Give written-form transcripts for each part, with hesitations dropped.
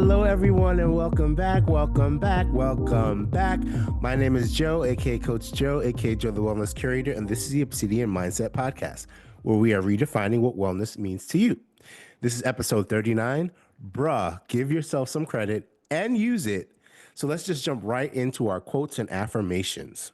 Hello, everyone, and welcome back. Welcome back. Welcome back. My name is Joe, aka Coach Joe, aka Joe the Wellness Curator, and this is the Obsidian Mindset Podcast, where we are redefining what wellness means to you. This is episode 39. Bruh, give yourself some credit and use it. So let's just jump right into our quotes and affirmations.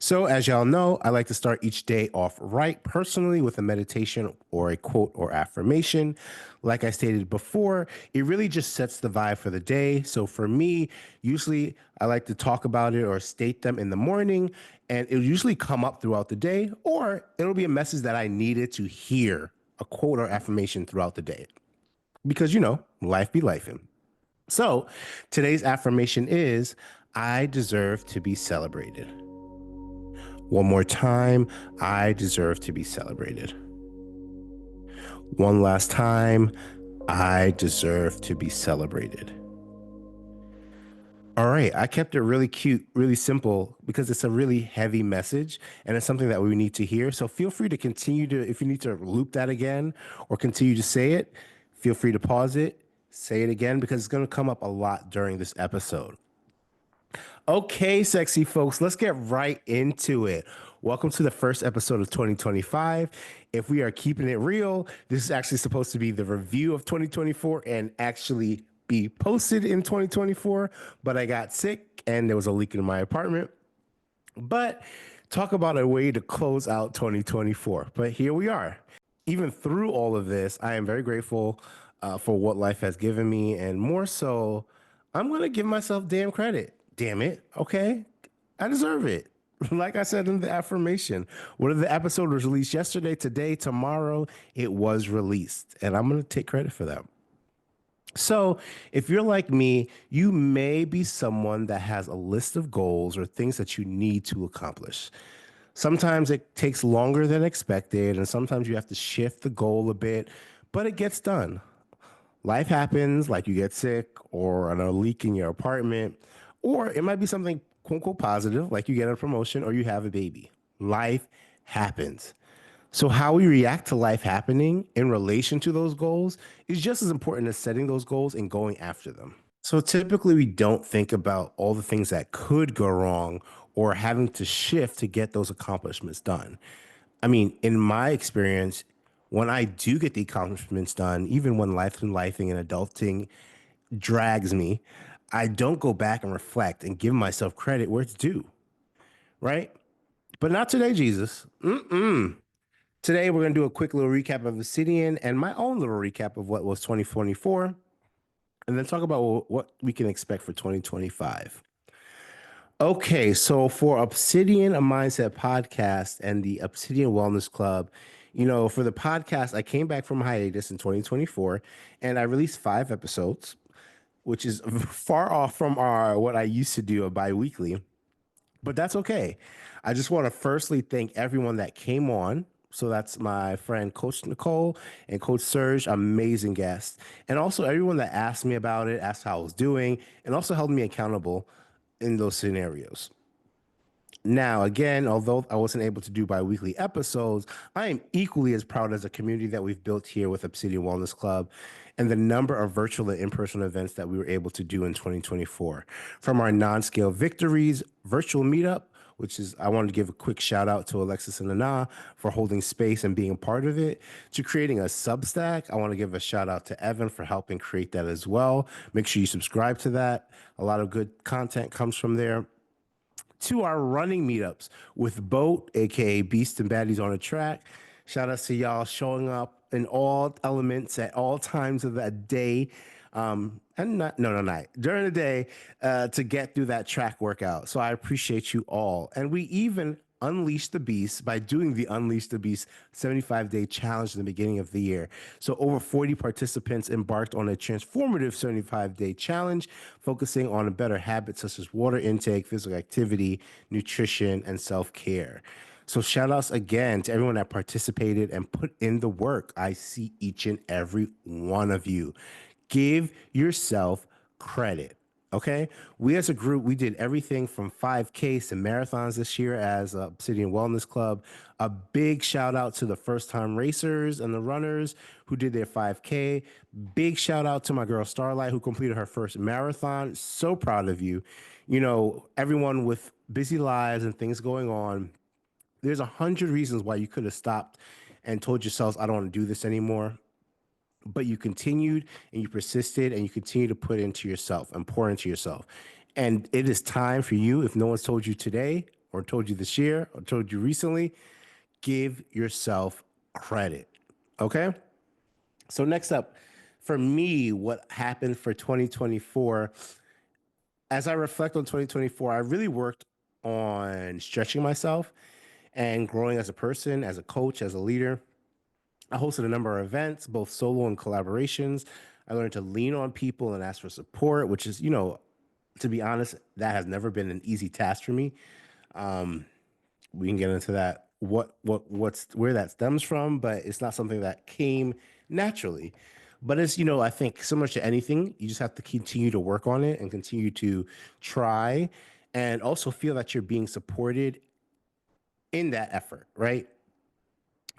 So, as y'all know, I like to start each day off right personally with a meditation or a quote or affirmation. Like I stated before, it really just sets the vibe for the day. So, for me, usually I like to talk about it or state them in the morning, and it'll usually come up throughout the day, or it'll be a message that I needed to hear a quote or affirmation throughout the day. Because, life be lifing. So, today's affirmation is I deserve to be celebrated. One more time, I deserve to be celebrated. One last time, I deserve to be celebrated. All right, I kept it really cute, really simple, because it's a really heavy message and it's something that we need to hear. So feel free to continue to, if you need to loop that again or continue to say it, feel free to pause it, say it again, because it's going to come up a lot during this episode. Okay, sexy folks, let's get right into it. Welcome to the first episode of 2025. If we are keeping it real, this is actually supposed to be the review of 2024 and actually be posted in 2024, but I got sick and there was a leak in my apartment. But talk about a way to close out 2024. But here we are. Even through all of this, I am very grateful for what life has given me. And more so, I'm going to give myself damn credit. Damn it. Okay. I deserve it. Like I said in the affirmation, whether the episode was released yesterday, today, tomorrow, it was released. And I'm going to take credit for that. So, if you're like me, you may be someone that has a list of goals or things that you need to accomplish. Sometimes it takes longer than expected, and sometimes you have to shift the goal a bit, but it gets done. Life happens, like you get sick or a leak in your apartment, or it might be something quote unquote positive, like you get a promotion or you have a baby. Life happens. So, how we react to life happening in relation to those goals is just as important as setting those goals and going after them. So, typically, we don't think about all the things that could go wrong or having to shift to get those accomplishments done. I mean, in my experience, when I do get the accomplishments done, even when life and lifing and adulting drags me, I don't go back and reflect and give myself credit where it's due, right? But not today, Jesus. Today, we're going to do a quick little recap of Obsidian and my own little recap of what was 2024, and then talk about what we can expect for 2025. Okay, so for Obsidian, a mindset podcast, and the Obsidian Wellness Club, for the podcast, I came back from hiatus in 2024 and I released 5 episodes, which is far off from what I used to do a bi-weekly, but that's okay. I just want to firstly thank everyone that came on. So that's my friend Coach Nicole and Coach Serge, amazing guests. And also everyone that asked me about it, asked how I was doing, and also held me accountable in those scenarios. Now, again, although I wasn't able to do bi-weekly episodes, I am equally as proud as a community that we've built here with Obsidian Wellness Club and the number of virtual and in-person events that we were able to do in 2024. From our non-scale victories, virtual meetup, which is, I wanted to give a quick shout out to Alexis and Ana for holding space and being a part of it, to creating a Substack. I want to give a shout out to Evan for helping create that as well. Make sure you subscribe to that. A lot of good content comes from there. To our running meetups with Boat, aka Beast and Baddies on a Track. Shout out to y'all showing up in all elements at all times of that day. And not no no night during the day to get through that track workout. So I appreciate you all. And we even unleashed the beast by doing the Unleash the Beast 75-day challenge in the beginning of the year. So over 40 participants embarked on a transformative 75-day challenge, focusing on better habits such as water intake, physical activity, nutrition, and self-care. So shout outs again to everyone that participated and put in the work. I see each and every one of you. Give yourself credit. Okay. We as a group, we did everything from 5Ks to marathons this year as a Obsidian Wellness Club. A big shout out to the first time racers and the runners who did their 5K. Big shout out to my girl Starlight who completed her first marathon. So proud of you. You know, everyone with busy lives and things going on, there's 100 reasons why you could have stopped and told yourselves, I don't want to do this anymore, but you continued and you persisted and you continue to put into yourself and pour into yourself. And it is time for you, if no one's told you today or told you this year or told you recently, give yourself credit. Okay. So, next up, for me, what happened for 2024, as I reflect on 2024, I really worked on stretching myself and growing as a person, as a coach, as a leader. I hosted a number of events, both solo and collaborations. I learned to lean on people and ask for support, which is, to be honest, that has never been an easy task for me. We can get into that, what's where that stems from, but it's not something that came naturally. But it's, I think similar to anything, you just have to continue to work on it and continue to try and also feel that you're being supported in that effort, right?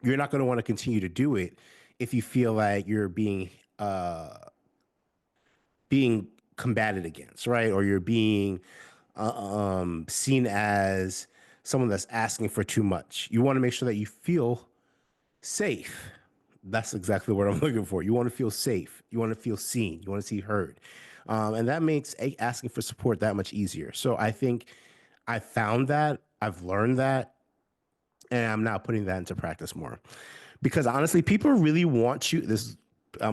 You're not going to want to continue to do it if you feel like you're uh being combated against, right? Or you're being seen as someone that's asking for too much. You want to make sure that you feel safe. That's exactly what I'm looking for. You want to feel safe. You want to feel seen. You want to see heard. And that makes asking for support that much easier. So I think I found that, I've learned that, and I'm now putting that into practice more. Because honestly, people really want you. Let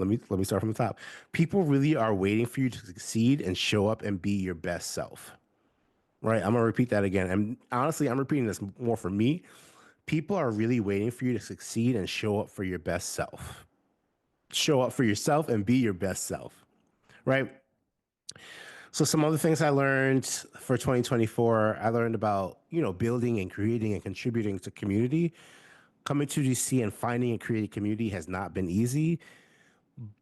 me start from the top. People really are waiting for you to succeed and show up and be your best self. Right? I'm gonna repeat that again. And honestly, I'm repeating this more for me. People are really waiting for you to succeed and show up for your best self. Show up for yourself and be your best self. Right? So some other things I learned for 2024, I learned about, building and creating and contributing to community. Coming to DC and finding and creating community has not been easy.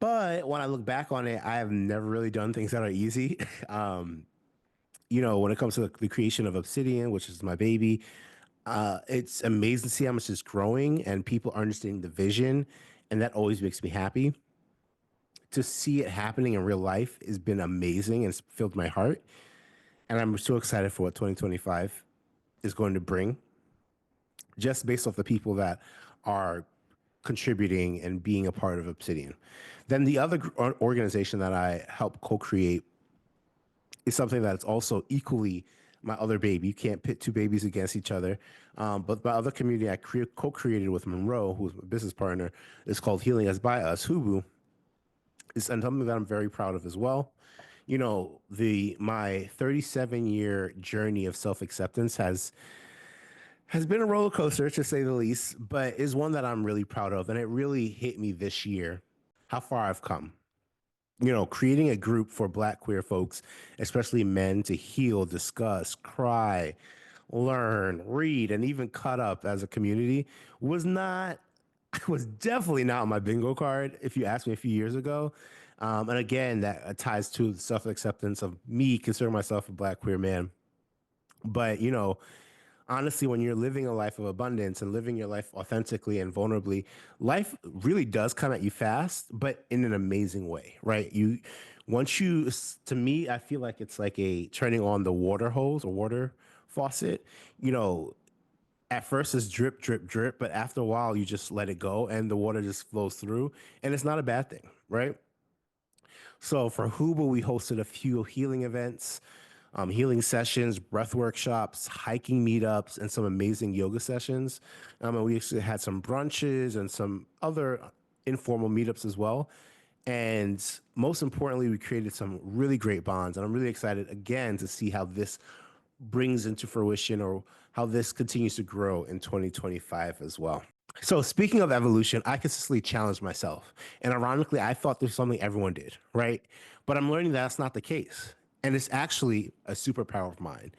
But when I look back on it, I have never really done things that are easy. When it comes to the creation of Obsidian, which is my baby, it's amazing to see how much it's growing and people are understanding the vision. And that always makes me happy. To see it happening in real life has been amazing and it's filled my heart. And I'm so excited for what 2025 is going to bring, just based off the people that are contributing and being a part of Obsidian. Then the other organization that I help co-create is something that's also equally my other baby. You can't pit two babies against each other. But my other community I co-created with Monroe, who's my business partner, is called Healing Us by Us. Hubu is something that I'm very proud of as well. The my 37-year journey of self-acceptance has been a roller coaster to say the least, but is one that I'm really proud of. And it really hit me this year how far I've come. Creating a group for Black queer folks, especially men, to heal, discuss, cry, learn, read, and even cut up as a community was not, was definitely not on my bingo card if you asked me a few years ago. And again, that ties to the self acceptance of me considering myself a Black queer man. But, honestly, when you're living a life of abundance and living your life authentically and vulnerably, life really does come at you fast, but in an amazing way, right? To me, I feel like it's like a turning on the water hose or water faucet. You know, at first it's drip, drip, drip, but after a while you just let it go and the water just flows through, and it's not a bad thing, right? So for Huba, we hosted a few healing events, healing sessions, breath workshops, hiking meetups, and some amazing yoga sessions. And we actually had some brunches and some other informal meetups as well. And most importantly, we created some really great bonds. And I'm really excited again to see how this brings into fruition or how this continues to grow in 2025 as well. So speaking of evolution, I consistently challenge myself. And ironically, I thought there's something everyone did, right? But I'm learning that that's not the case. And it's actually a superpower of mine.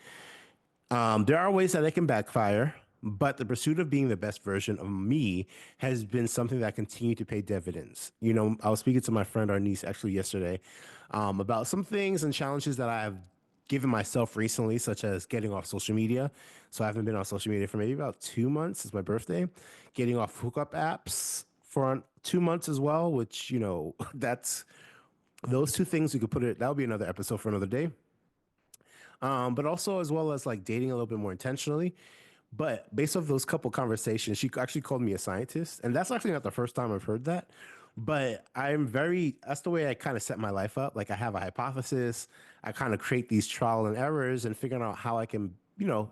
There are ways that it can backfire. But the pursuit of being the best version of me has been something that continued to pay dividends. You know, I was speaking to my friend, our niece, actually yesterday, about some things and challenges that I've given myself recently, such as getting off social media. So I haven't been on social media for maybe about 2 months. It's my birthday. Getting off hookup apps for 2 months as well, which, you know, that's those two things we could put it, that would be another episode for another day. But also as well as like dating a little bit more intentionally. But based off those couple conversations, she actually called me a scientist. And that's actually not the first time I've heard that. But that's the way I kind of set my life up. Like I have a hypothesis, I kind of create these trial and errors and figuring out how I can, you know,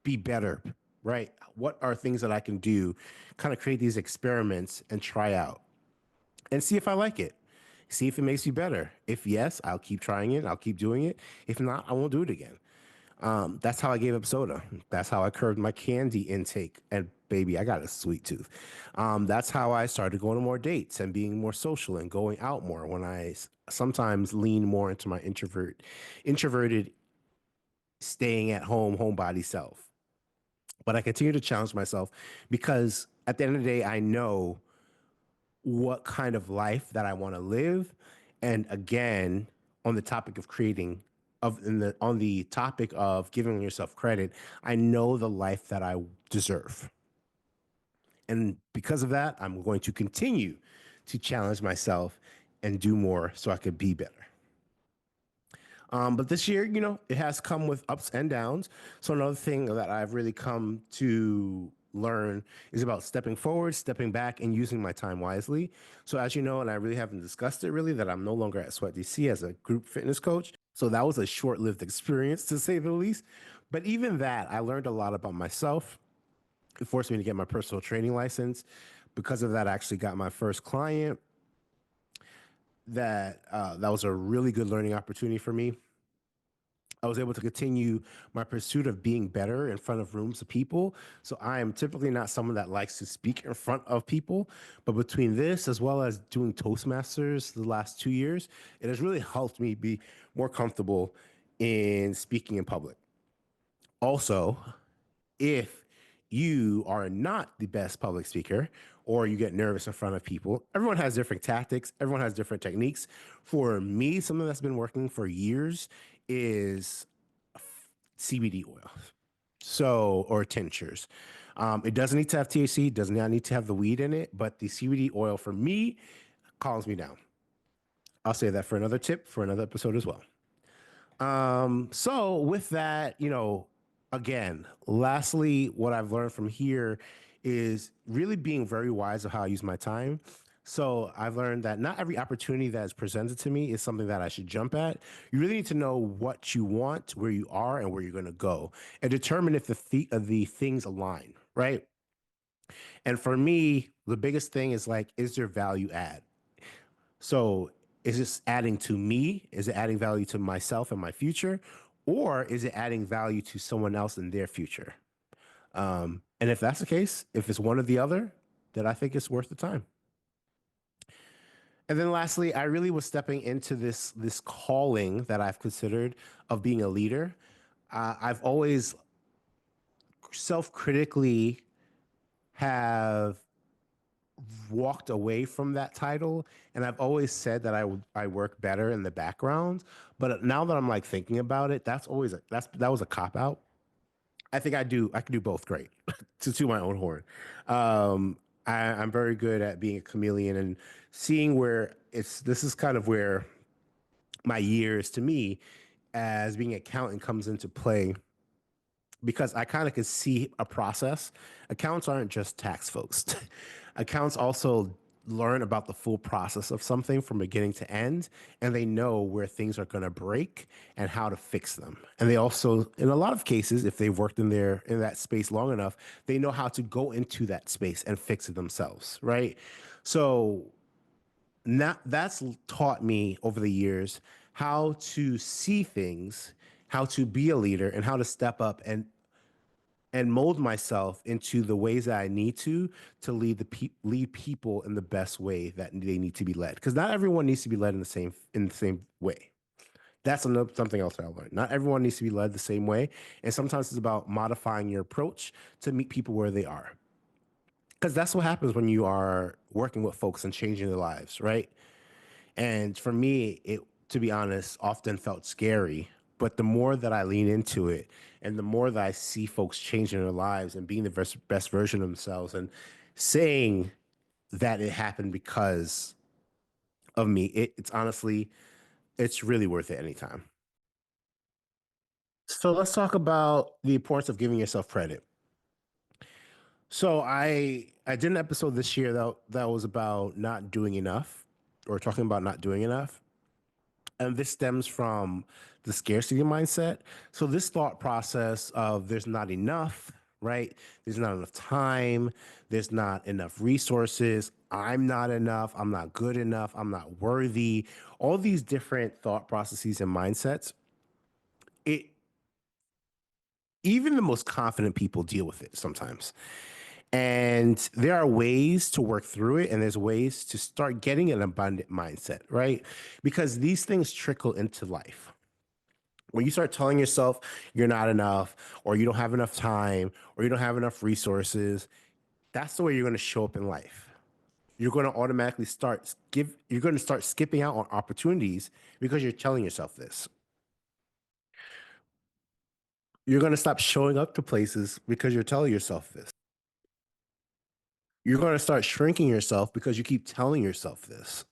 be better, right? What are things that I can do? Kind of create these experiments and try out and see if I like it. See if it makes me better. If yes, I'll keep trying it. I'll keep doing it. If not, I won't do it again. That's how I gave up soda. That's how I curbed my candy intake. And baby, I got a sweet tooth. That's how I started going to more dates and being more social and going out more when sometimes lean more into my introverted, staying at home, homebody self. But I continue to challenge myself because at the end of the day, I know what kind of life that I want to live. And again, on the topic of creating on the topic of giving yourself credit, I know the life that I deserve. And because of that, I'm going to continue to challenge myself and do more so I could be better. But this year, you know, it has come with ups and downs. So another thing that I've really come to learn is about stepping forward, stepping back, and using my time wisely. So as you know, and I really haven't discussed it really, that I'm no longer at Sweat DC as a group fitness coach. So that was a short-lived experience to say the least. But even that, I learned a lot about myself. It forced me to get my personal training license. Because of that, I actually got my first client. That was a really good learning opportunity for me. I was able to continue my pursuit of being better in front of rooms of people. So I am typically not someone that likes to speak in front of people, but between this as well as doing Toastmasters the last 2 years, it has really helped me be more comfortable in speaking in public. Also, if you are not the best public speaker or you get nervous in front of people, everyone has different tactics, everyone has different techniques. For me, something that's been working for years is CBD oil. So, or tinctures. It doesn't need to have THC, does not need to have the weed in it, but the CBD oil for me calms me down. I'll say that for another tip for another episode as well. So with that, you know, again, lastly, what I've learned from here is really being very wise of how I use my time. So I've learned that not every opportunity that is presented to me is something that I should jump at. You really need to know what you want, where you are, and where you're going to go, and determine if the things align, right? And for me, the biggest thing is like, is there value add? So is this adding to me? Is it adding value to myself and my future? Or is it adding value to someone else in their future? And if that's the case, if it's one or the other, then I think it's worth the time. And then lastly, I really was stepping into this calling that I've considered of being a leader. I've always self-critically have walked away from that title, and I've always said that I work better in the background. But now that I'm like thinking about it, that was a cop out. I think I can do both great to my own horn. I'm very good at being a chameleon and seeing where this is kind of where my years to me as being an accountant comes into play because I kind of could see a process. Accounts aren't just tax folks. Accounts also learn about the full process of something from beginning to end, and they know where things are going to break and how to fix them. And they also, in a lot of cases, if they've worked in that space long enough, they know how to go into that space and fix it themselves, right? So that's taught me over the years how to see things, how to be a leader, and how to step up and mold myself into the ways that I need to lead people in the best way that they need to be led. Because not everyone needs to be led in the same way. That's another something else I learned. Not everyone needs to be led the same way, and sometimes it's about modifying your approach to meet people where they are. Because that's what happens when you are working with folks and changing their lives, right? And for me, it, to be honest, often felt scary. But the more that I lean into it and the more that I see folks changing their lives and being the best version of themselves and saying that it happened because of me, it's honestly, it's really worth it anytime. So let's talk about the importance of giving yourself credit. So I did an episode this year that was about not doing enough or talking about not doing enough. And this stems from the scarcity mindset. So this thought process of there's not enough, right? There's not enough time, there's not enough resources, I'm not enough, I'm not good enough, I'm not worthy. All these different thought processes and mindsets. It even the most confident people deal with it sometimes. And there are ways to work through it, and there's ways to start getting an abundant mindset, right? Because these things trickle into life. When you start telling yourself you're not enough, or you don't have enough time, or you don't have enough resources, that's the way you're going to show up in life. You're going to automatically you're going to start skipping out on opportunities because you're telling yourself this. You're going to stop showing up to places because you're telling yourself this. You're going to start shrinking yourself because you keep telling yourself this.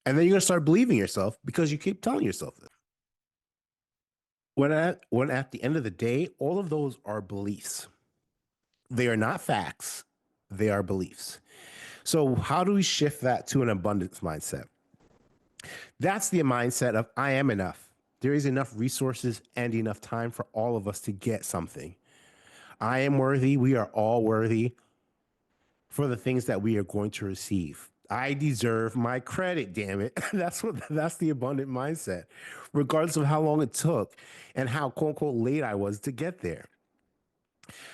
And then you're going to start believing yourself because you keep telling yourself this. When at the end of the day, all of those are beliefs. They are not facts, they are beliefs. So, how do we shift that to an abundance mindset? That's the mindset of I am enough. There is enough resources and enough time for all of us to get something. I am worthy. We are all worthy for the things that we are going to receive. I deserve my credit, damn it. That's the abundant mindset, regardless of how long it took and how quote unquote late I was to get there.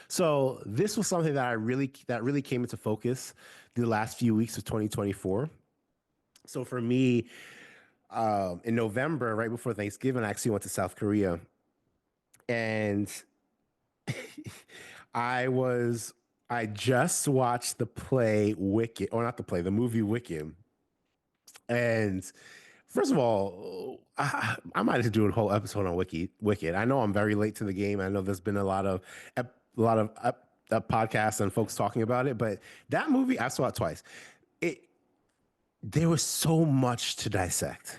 So this was something that really came into focus the last few weeks of 2024. So for me, in November, right before Thanksgiving, I actually went to South Korea, and I was I just watched the play Wicked, or not the play, the movie Wicked. And first of all, I might have to do a whole episode on Wicked. I know I'm very late to the game. I know there's been a lot of podcasts and folks talking about it, but that movie I saw it twice. It There was so much to dissect.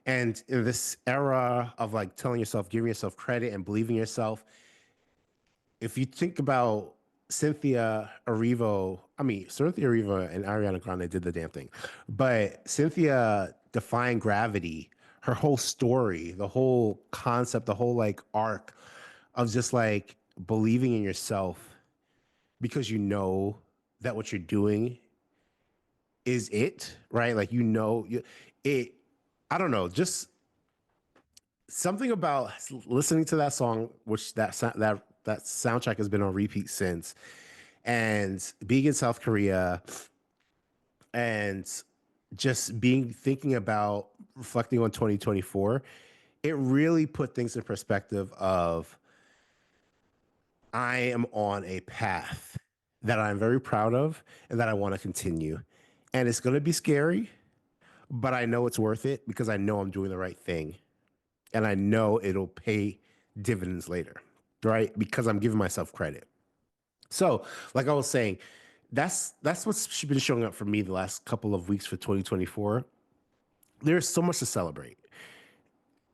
And in this era of like telling yourself, giving yourself credit and believing yourself, if you think about Cynthia Erivo and Ariana Grande did the damn thing. But Cynthia defying gravity, her whole story, the whole concept, the whole like arc of just like believing in yourself because you know that what you're doing is it, right? Like it I don't know, just something about listening to that song, which that soundtrack has been on repeat since, and being in South Korea and just being thinking about reflecting on 2024, it really put things in perspective of I am on a path that I'm very proud of and that I want to continue. And it's going to be scary, but I know it's worth it because I know I'm doing the right thing and I know it'll pay dividends later, right? Because I'm giving myself credit. So, like I was saying, that's what's been showing up for me the last couple of weeks for 2024. There's so much to celebrate.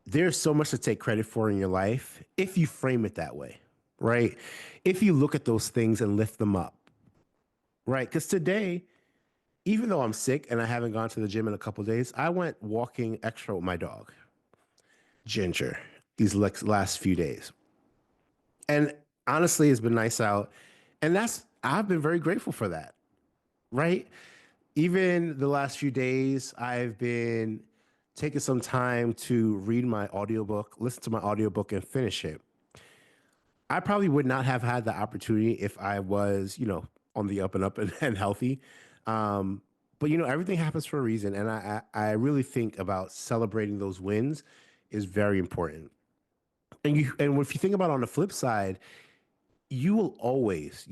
There's so much to take credit for in your life if you frame it that way, right? If you look at those things and lift them up, right? Because today, even though I'm sick and I haven't gone to the gym in a couple of days, I went walking extra with my dog, Ginger, these last few days. And honestly, it's been nice out. And I've been very grateful for that, right? Even the last few days, I've been taking some time to read my audiobook, listen to my audiobook, and finish it. I probably would not have had the opportunity if I was, on the up and up and healthy. Um, but everything happens for a reason, and I really think about celebrating those wins is very important. And if you think about it on the flip side, you will always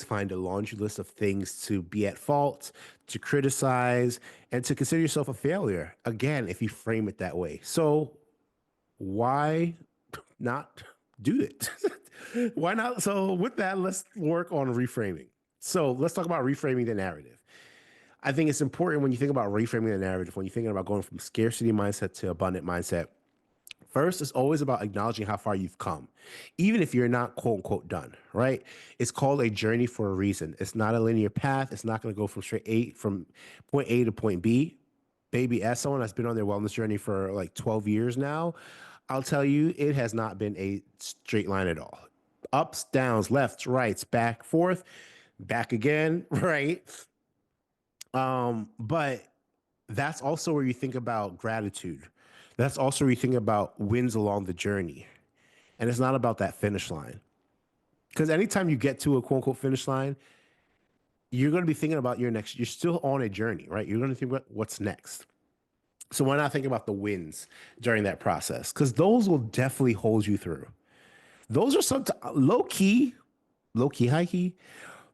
find a laundry list of things to be at fault, to criticize, and to consider yourself a failure. Again, if you frame it that way. So why not do it? Why not? So with that, let's work on reframing. So let's talk about reframing the narrative. I think it's important when you think about reframing the narrative, when you're thinking about going from scarcity mindset to abundant mindset. First, it's always about acknowledging how far you've come, even if you're not quote unquote done, right? It's called a journey for a reason. It's not a linear path. It's not going to go from point A to point B. Baby, as someone that's been on their wellness journey for like 12 years now, I'll tell you, it has not been a straight line at all. Ups, downs, lefts, rights, back, forth, back again, right? But that's also where you think about gratitude. That's also where you think about wins along the journey. And it's not about that finish line. Because anytime you get to a quote unquote finish line, you're going to be thinking about you're still on a journey, right? You're going to think about what's next. So why not think about the wins during that process? Because those will definitely hold you through. Those are some low key, high key.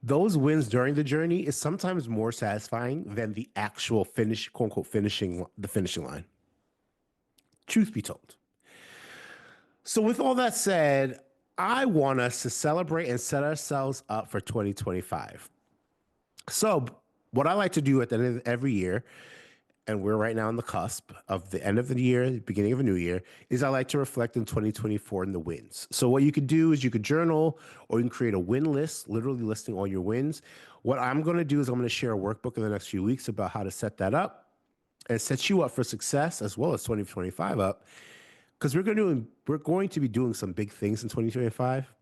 Those wins during the journey is sometimes more satisfying than the actual finish, quote unquote, the finishing line. Truth be told. So with all that said, I want us to celebrate and set ourselves up for 2025. So what I like to do at the end of every year, and we're right now on the cusp of the end of the year, the beginning of a new year, is I like to reflect on 2024 and the wins. So what you could do is you could journal, or you can create a win list, literally listing all your wins. What I'm going to do is I'm going to share a workbook in the next few weeks about how to set that up and set you up for success as well as 2025 up. Because we're going to be doing some big things in 2025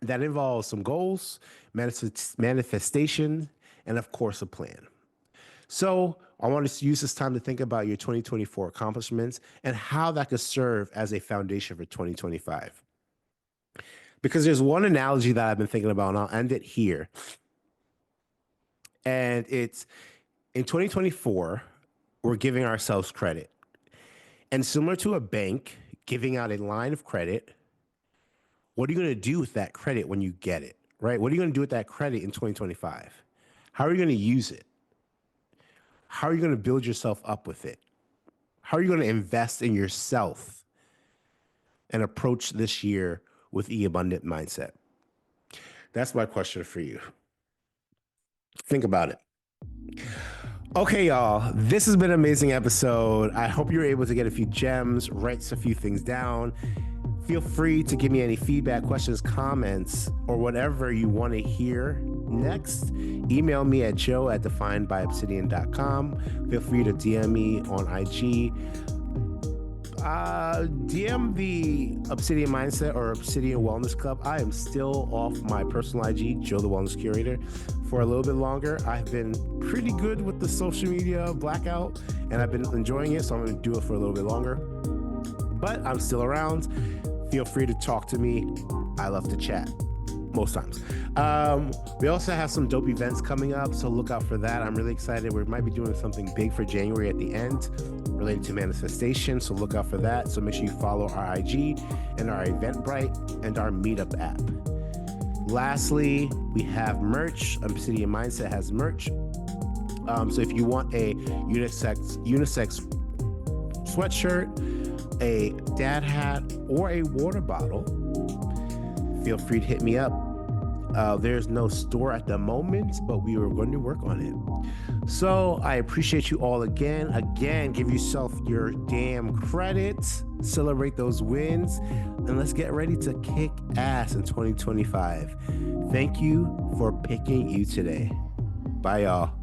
that involves some goals, manifestation, and of course a plan. So I want to use this time to think about your 2024 accomplishments and how that could serve as a foundation for 2025. Because there's one analogy that I've been thinking about, and I'll end it here. And it's in 2024, we're giving ourselves credit. And similar to a bank giving out a line of credit, what are you going to do with that credit when you get it, right? What are you going to do with that credit in 2025? How are you going to use it? How are you going to build yourself up with it? How are you going to invest in yourself and approach this year with the abundant mindset? That's my question for you. Think about it. Okay, y'all, this has been an amazing episode. I hope you were able to get a few gems, write a few things down. Feel free to give me any feedback, questions, comments, or whatever you want to hear next. Email me at joe@definedbyobsidian.com. Feel free to DM me on IG. DM the Obsidian Mindset or Obsidian Wellness Club. I am still off my personal IG, Joe the Wellness Curator, for a little bit longer. I've been pretty good with the social media blackout, and I've been enjoying it, so I'm going to do it for a little bit longer. But I'm still around. Feel free to talk to me. I love to chat most times. We also have some dope events coming up, so look out for that. I'm really excited. We might be doing something big for January at the end related to manifestation, so look out for that. So make sure you follow our IG and our Eventbrite and our Meetup app. Lastly, we have merch. Obsidian Mindset has merch. So if you want a unisex sweatshirt, a dad hat, or a water bottle, feel free to hit me up. There's no store at the moment, but we are going to work on it. So I appreciate you all again. Again, give yourself your damn credit. Celebrate those wins. And let's get ready to kick ass in 2025. Thank you for picking you today. Bye, y'all.